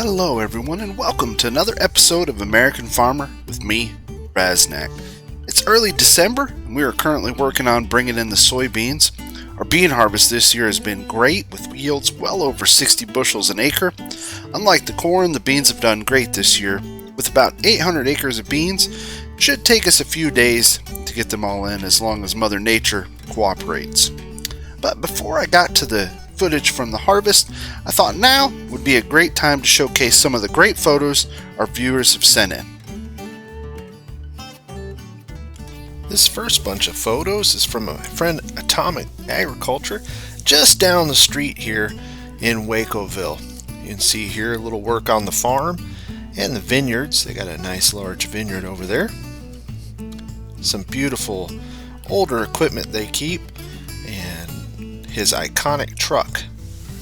Hello everyone and welcome to another episode of American Farmer with me, Raznak. It's early December and we are currently working on bringing in the soybeans. Our bean harvest this year has been great with yields well over 60 bushels an acre. Unlike the corn, the beans have done great this year. With about 800 acres of beans, it should take us a few days to get them all in as long as Mother Nature cooperates. But before I got to the footage from the harvest, I thought now would be a great time to showcase some of the great photos our viewers have sent in. This first bunch of photos is from my friend Atomic Agriculture just down the street here in Wacoville. You can see here a little work on the farm and the vineyards. They got a nice large vineyard over there. Some beautiful older equipment they keep, and his iconic truck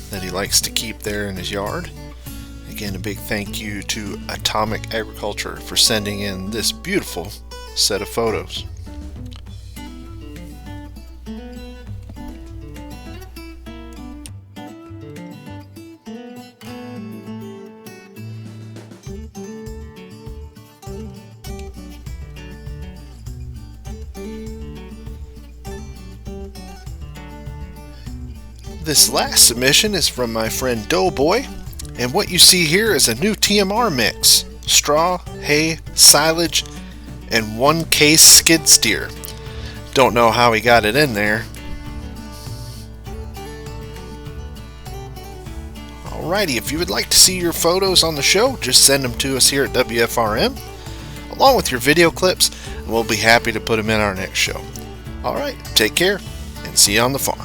that he likes to keep there in his yard. Again, a big thank you to Atomic Agriculture for sending in this beautiful set of photos. This last submission is from my friend Doughboy, and what you see here is a new TMR mix: straw, hay, silage, and one case skid steer. Don't know how he got it in there. Alrighty, if you would like to see your photos on the show, just send them to us here at WFRM, along with your video clips, and we'll be happy to put them in our next show. Alright, take care, and see you on the farm.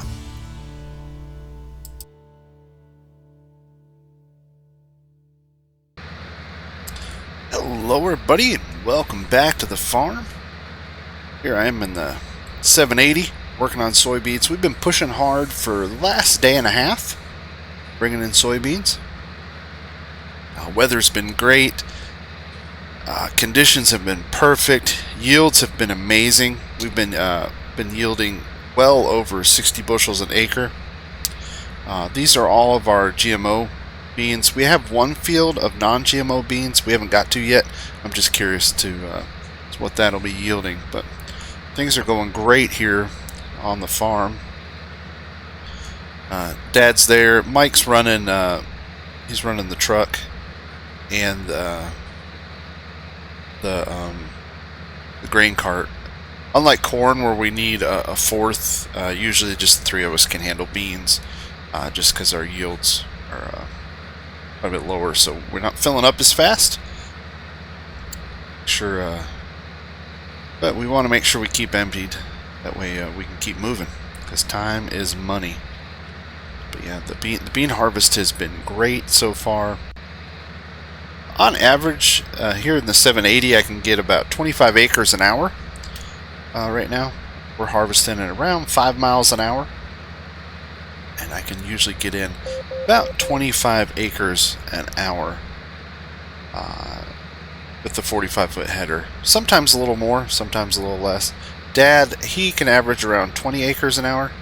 Hello everybody and welcome back to the farm. Here I am in the 780 working on soybeans. We've been pushing hard for the last day and a half bringing in soybeans. Weather's been great. Conditions have been perfect. Yields have been amazing. We've been yielding well over 60 bushels an acre. These are all of our GMO beans. We have one field of non-GMO beans we haven't got to yet. I'm just curious to what that'll be yielding, but things are going great here on the farm. Dad's there. Mike's running. He's running the truck and the grain cart. Unlike corn, where we need a fourth, usually just the three of us can handle beans, just because our yields are a bit lower, so we're not filling up as fast. But we want to make sure we keep emptied. That way we can keep moving, because time is money. But yeah, the bean harvest has been great so far. On average, here in the 780, I can get about 25 acres an hour. Right now, we're harvesting at around 5 miles an hour. And I can usually get in about 25 acres an hour with the 45-foot header. Sometimes a little more, sometimes a little less. Dad, he can average around 20 acres an hour.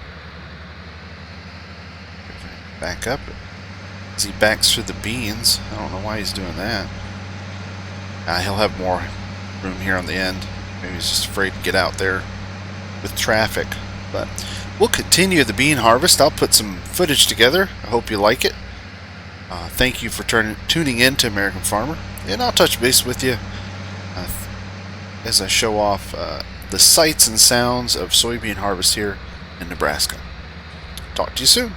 Back up as he backs through the beans. I don't know why he's doing that. He'll have more room here on the end. Maybe he's just afraid to get out there with traffic. But we'll continue the bean harvest. I'll put some footage together. I hope you like it. Thank you for tuning in to American Farmer, and I'll touch base with you as I show off the sights and sounds of soybean harvest here in Nebraska. Talk to you soon.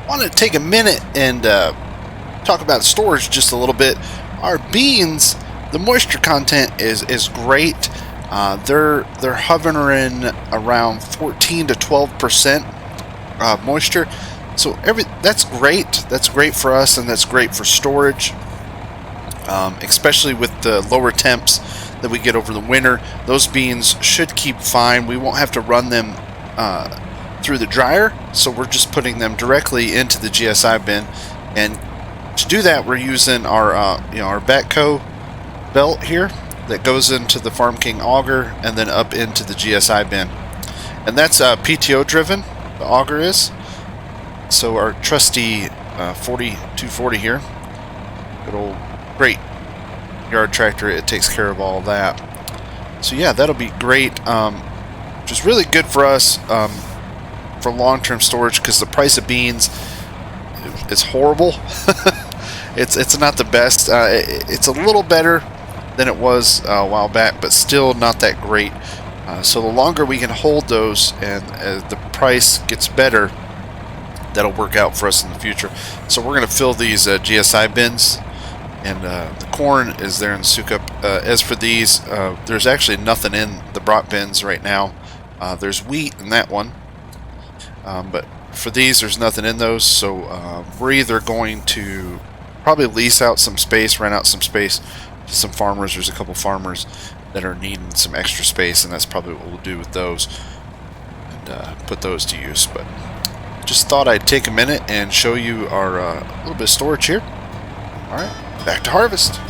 want to take a minute and talk about storage just a little bit. Our beans, the moisture content is great. They're hovering around 14 to 12% moisture. So that's great. That's great for us, and that's great for storage, especially with the lower temps that we get over the winter. Those beans should keep fine. We won't have to run them through the dryer, so we're just putting them directly into the GSI bin. And to do that, we're using our our Batco belt here that goes into the Farm King auger and then up into the GSI bin. And that's PTO driven, the auger is. So our trusty 240 here, good old great yard tractor, it takes care of all that. So yeah, that'll be great, which is really good for us for long-term storage, because the price of beans is horrible. It's not the best. It's a little better than it was a while back, but still not that great. So the longer we can hold those, and as the price gets better, that'll work out for us in the future. So we're going to fill these GSI bins, and the corn is there in the soak up. As for these, there's actually nothing in the brat bins right now. There's wheat in that one, but for these there's nothing in those. So we're either going to probably lease out some space, rent out some space to some farmers. There's a couple farmers that are needing some extra space, and that's probably what we'll do with those, and put those to use. But just thought I'd take a minute and show you our little bit of storage here. Alright, back to harvest.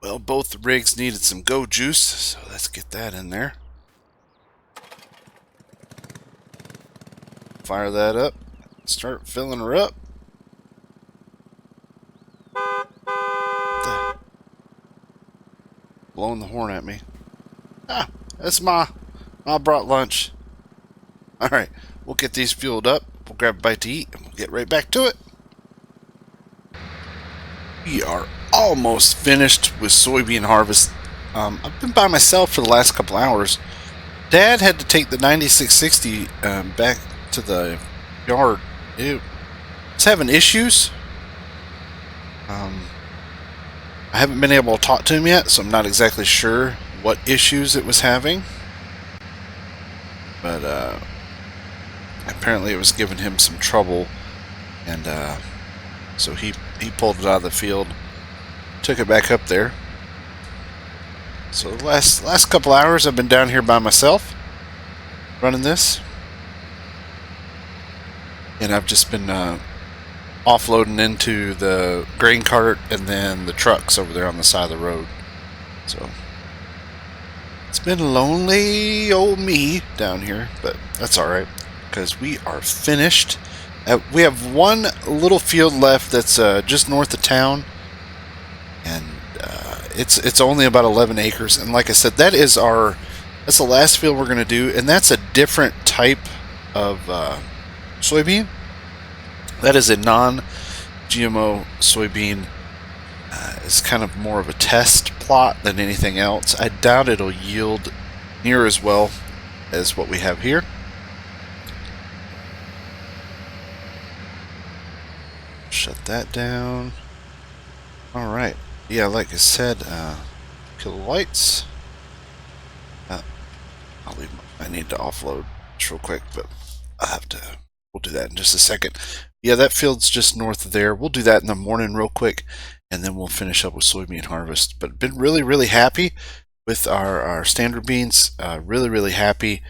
Well, both rigs needed some go juice, so let's get that in there. Fire that up. Start filling her up. Blowing the horn at me. Ah, that's my brought lunch. Alright, we'll get these fueled up. We'll grab a bite to eat, and we'll get right back to it. We are almost finished with soybean harvest. I've been by myself for the last couple hours. Dad had to take the 9660 back to the yard. It's having issues. I haven't been able to talk to him yet, so I'm not exactly sure what issues it was having. But apparently it was giving him some trouble, and so he pulled it out of the field, took it back up there. So the last couple hours I've been down here by myself. running this, and I've just been offloading into the grain cart and then the trucks over there on the side of the road. So it's been lonely old me down here, but that's alright because we are finished. We have one little field left that's just north of town, and it's only about 11 acres. And like I said, that's the last field we're going to do, and that's a different type of soybean. That is a non-GMO soybean. It's kind of more of a test plot than anything else. I doubt it'll yield near as well as what we have here. Shut that down. Alright. Yeah, like I said, kill the lights. I'll leave I need to offload just real quick, but we'll do that in just a second. Yeah, that field's just north of there. We'll do that in the morning real quick, and then we'll finish up with soybean harvest. But been really, really happy with our standard beans. Really happy.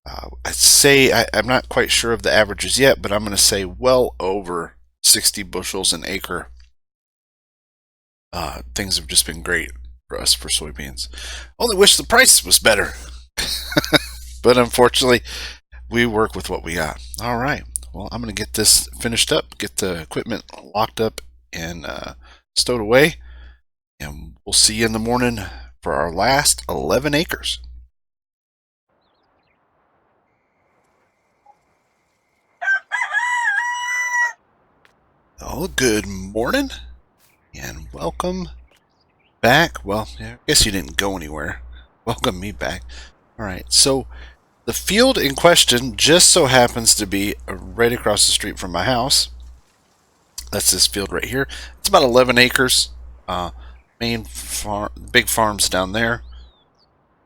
I'd say I'm not quite sure of the averages yet, but I'm going to say well over 60 bushels an acre. Things have just been great for us for soybeans. Only wish the price was better. But unfortunately, we work with what we got. All right. Well, I'm going to get this finished up, get the equipment locked up and stowed away, and we'll see you in the morning for our last 11 acres. Oh, good morning and welcome back. Well, I guess you didn't go anywhere. Welcome me back. All right, so the field in question just so happens to be right across the street from my house. That's this field right here. It's about 11 acres. Main farm, big farms down there,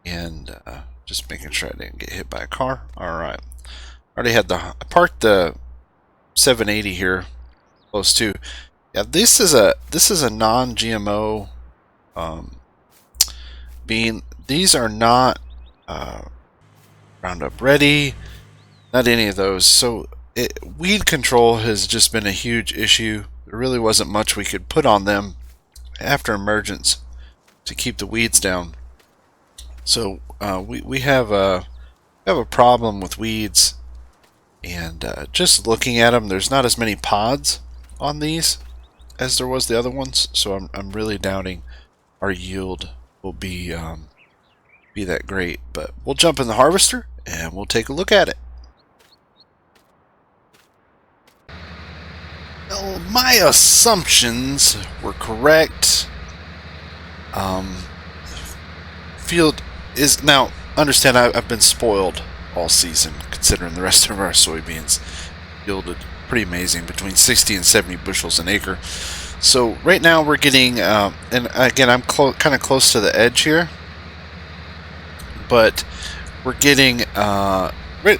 and just making sure I didn't get hit by a car. All right, I parked the 780 here, close to. Yeah, this is a non-GMO bean. These are not Roundup Ready, not any of those. So weed control has just been a huge issue. There really wasn't much we could put on them after emergence to keep the weeds down. So we have a problem with weeds, and just looking at them, there's not as many pods on these as there was the other ones. So I'm really doubting our yield will be that great. But we'll jump in the harvester and we'll take a look at it. Well, my assumptions were correct. Field is now, understand I've been spoiled all season considering the rest of our soybeans yielded pretty amazing, between 60 and 70 bushels an acre. So right now we're getting, and again I'm kind of close to the edge here, but we're getting right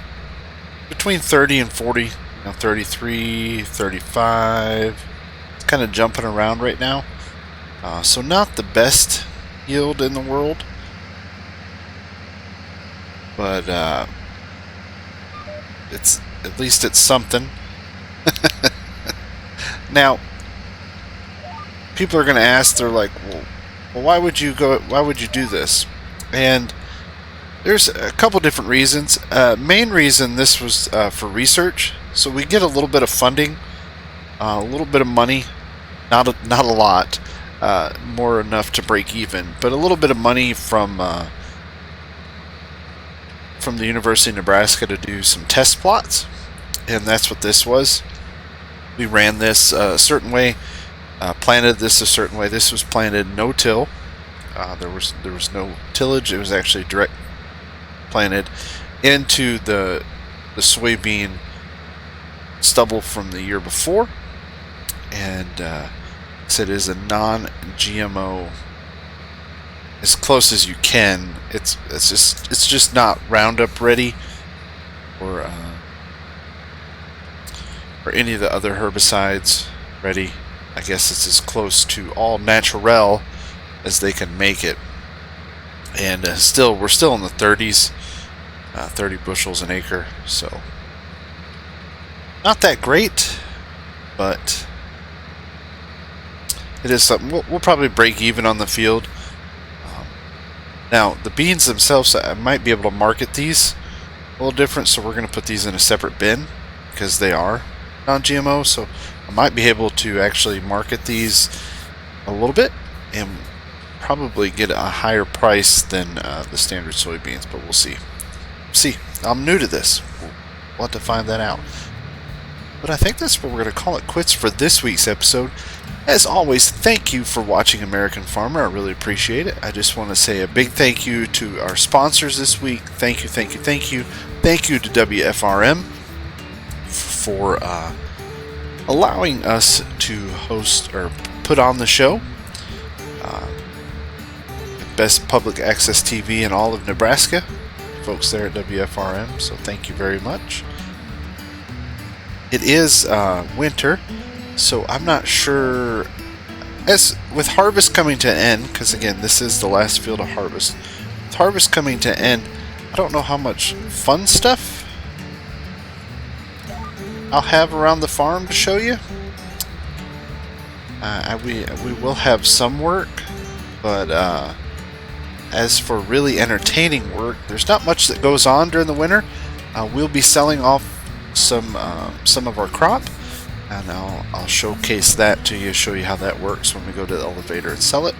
between 30 and 40, 33, 35. It's kind of jumping around right now. So not the best yield in the world, but it's at least it's something. Now, people are going to ask, they're like, well, why would you do this? And there's a couple different reasons. Main reason, this was for research, so we get a little bit of funding, a little bit of money, not a lot, more enough to break even, but a little bit of money from the University of Nebraska to do some test plots, and that's what this was. We ran this a certain way, planted this a certain way. This was planted no-till. There was no tillage. It was actually direct planted into the soybean stubble from the year before, and so it is a non-GMO as close as you can. It's just not Roundup Ready or any of the other herbicides ready. I guess it's as close to all natural as they can make it. And we're still in the 30s. 30 bushels an acre, so not that great, but it is something. We'll probably break even on the field. Now, the beans themselves, I might be able to market these a little different, so we're going to put these in a separate bin because they are non-GMO, so I might be able to actually market these a little bit and probably get a higher price than the standard soybeans, but we'll see. I'm new to this. We'll have to find that out. But I think that's where we're going to call it quits for this week's episode. As always, thank you for watching American Farmer. I really appreciate it. I just want to say a big thank you to our sponsors this week. Thank you to WFRM for allowing us to host or put on the show. Best public access TV in all of Nebraska. Folks there at WFRM, so thank you very much. It is winter, so I'm not sure, as with harvest coming to an end, because again this is the last field of harvest. With harvest coming to an end, I don't know how much fun stuff I'll have around the farm to show you. We will have some work, but as for really entertaining work, there's not much that goes on during the winter. We'll be selling off some of our crop, and I'll showcase that to you, show you how that works when we go to the elevator and sell it.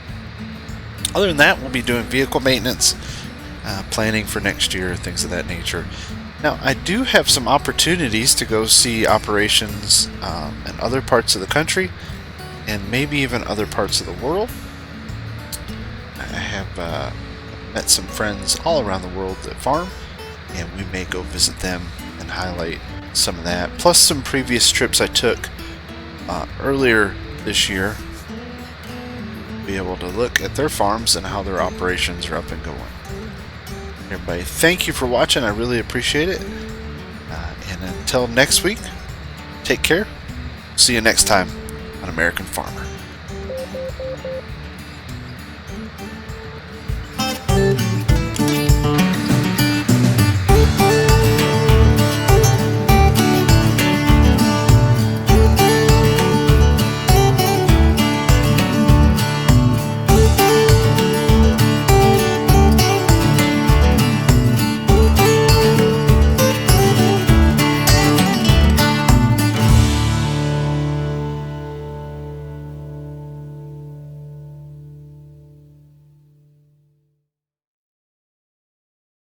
Other than that, we'll be doing vehicle maintenance, planning for next year, things of that nature. Now, I do have some opportunities to go see operations in other parts of the country and maybe even other parts of the world. I have met some friends all around the world that farm, and we may go visit them and highlight some of that, plus some previous trips I took earlier this year. Be able to look at their farms and how their operations are up and going. Everybody, thank you for watching. I really appreciate it. And until next week, take care. See you next time on American Farmer.